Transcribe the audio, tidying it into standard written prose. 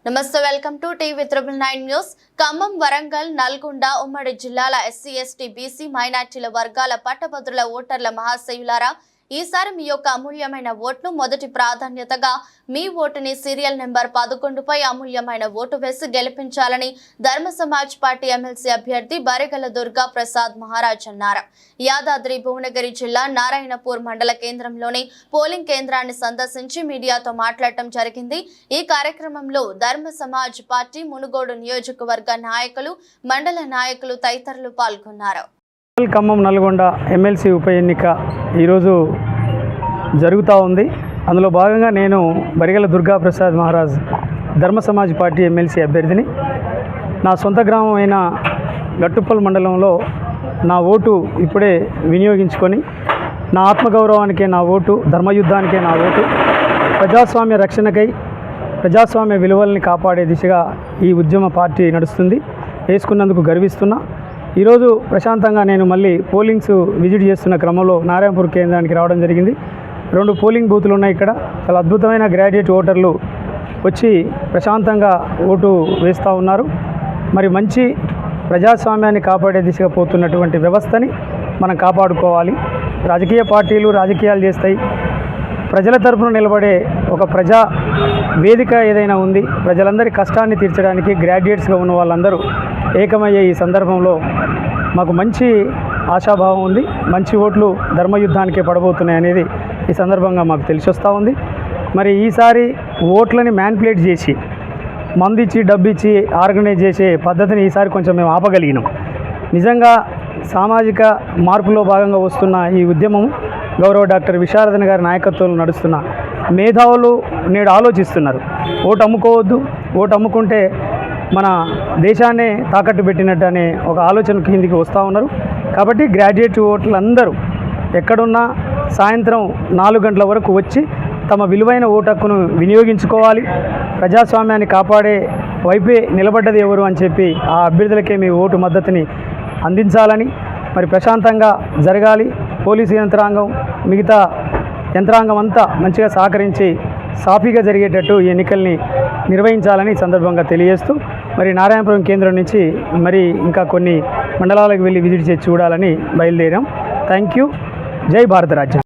నమస్తే welcome to TV 999 news. Khammam, Warangal, Nalgonda ఉమ్మడి జిల్లాల ఎస్సీ, ఎస్టీ, బీసీ, మైనార్టీల వర్గాల పట్టభద్రుల ఓటర్ల మహాశయులారా, ఈసారి మీ యొక్క అమూల్యమైన ఓటును మొదటి ప్రాధాన్యతగా మీ ఓటుని సీరియల్ నెంబర్ 11పై అమూల్యమైన ఓటు వేసి గెలిపించాలని ధర్మ సమాజ్ పార్టీ ఎమ్మెల్సీ అభ్యర్థి బరిగల దుర్గా ప్రసాద్ మహారాజ్ అన్నారు. యాదాద్రి భువనగిరి జిల్లా నారాయణపూర్ మండల కేంద్రంలోని పోలింగ్ కేంద్రాన్ని సందర్శించి మీడియాతో మాట్లాడటం జరిగింది. ఈ కార్యక్రమంలో ధర్మ సమాజ్ పార్టీ మునుగోడు నియోజకవర్గ నాయకులు, మండల నాయకులు తదితరులు పాల్గొన్నారు. ఖమ్మం, నల్గొండ ఎమ్మెల్సీ ఉప ఎన్నిక ఈరోజు జరుగుతూ ఉంది. అందులో భాగంగా నేను బరిగల దుర్గా ప్రసాద్ మహారాజ్ ధర్మ సమాజ్ పార్టీ ఎమ్మెల్సీ అభ్యర్థిని. నా సొంత గ్రామం అయిన గట్టుప్పల్ మండలంలో నా ఓటు ఇప్పుడే వినియోగించుకొని, నా ఆత్మగౌరవానికే నా ఓటు, ధర్మయుద్ధానికే నా ఓటు, ప్రజాస్వామ్య రక్షణకై ప్రజాస్వామ్య విలువల్ని కాపాడే దిశగా ఈ ఉద్యమ పార్టీ నడుస్తుంది. వేసుకున్నందుకు గర్విస్తున్నా. ఈరోజు ప్రశాంతంగా నేను మళ్ళీ పోలింగ్స్ విజిట్ చేస్తున్న క్రమంలో నారాయణపూర్ కేంద్రానికి రావడం జరిగింది. 2 పోలింగ్ బూతులు ఉన్నాయి. ఇక్కడ చాలా అద్భుతమైన గ్రాడ్యుయేట్ ఓటర్లు వచ్చి ప్రశాంతంగా ఓటు వేస్తూ ఉన్నారు. మరి మంచి ప్రజాస్వామ్యాన్ని కాపాడే దిశగా పోతున్నటువంటి వ్యవస్థని మనం కాపాడుకోవాలి. రాజకీయ పార్టీలు రాజకీయాలు చేస్తాయి. ప్రజల తరఫున నిలబడే ఒక ప్రజా వేదిక ఏదైనా ఉంది. ప్రజలందరి కష్టాన్ని తీర్చడానికి గ్రాడ్యుయేట్స్గా ఉన్న వాళ్ళందరూ ఏకమయ్యే ఈ సందర్భంలో మాకు మంచి ఆశాభావం ఉంది. మంచి ఓట్లు ధర్మయుద్ధానికే పడబోతున్నాయి అనేది ఈ సందర్భంగా మాకు తెలిసి వస్తూ ఉంది. మరి ఈసారి ఓట్లని మ్యానిపులేట్ చేసి, మందిచ్చి డబ్బిచ్చి ఆర్గనైజ్ చేసే పద్ధతిని ఈసారి కొంచెం మేము ఆపగలిగినాం. నిజంగా సామాజిక మార్పులో భాగంగా వస్తున్న ఈ ఉద్యమం గౌరవ డాక్టర్ విశారదన్ గారి నాయకత్వంలో నడుస్తున్న మేధావులు నేడు ఆలోచిస్తున్నారు. ఓటు అమ్ముకోవద్దు, ఓటు అమ్ముకుంటే మన దేశాన్నే తాకట్టు పెట్టినట్టు అనే ఒక ఆలోచన కిందికి వస్తూ ఉన్నారు. కాబట్టి గ్రాడ్యుయేట్ ఓట్లు అందరూ ఎక్కడున్నా సాయంత్రం 4 గంటల వరకు వచ్చి తమ విలువైన ఓటు హక్కును వినియోగించుకోవాలి. ప్రజాస్వామ్యాన్ని కాపాడే వైపే నిలబడ్డది ఎవరు అని చెప్పి ఆ అభ్యర్థులకే మీ ఓటు మద్దతుని అందించాలని, మరి ప్రశాంతంగా జరగాలి. పోలీసు యంత్రాంగం, మిగతా యంత్రాంగం అంతా మంచిగా సహకరించి సాఫీగా జరిగేటట్టు ఈ ఎన్నికల్ని నిర్వహించాలని సందర్భంగా తెలియజేస్తూ, మరి నారాయణపురం కేంద్రం నుంచి మరి ఇంకా కొన్ని మండలాలకు వెళ్ళి విజిట్ చేసి చూడాలని బయలుదేరాం. Thank you. జై భారత రాజ్యం.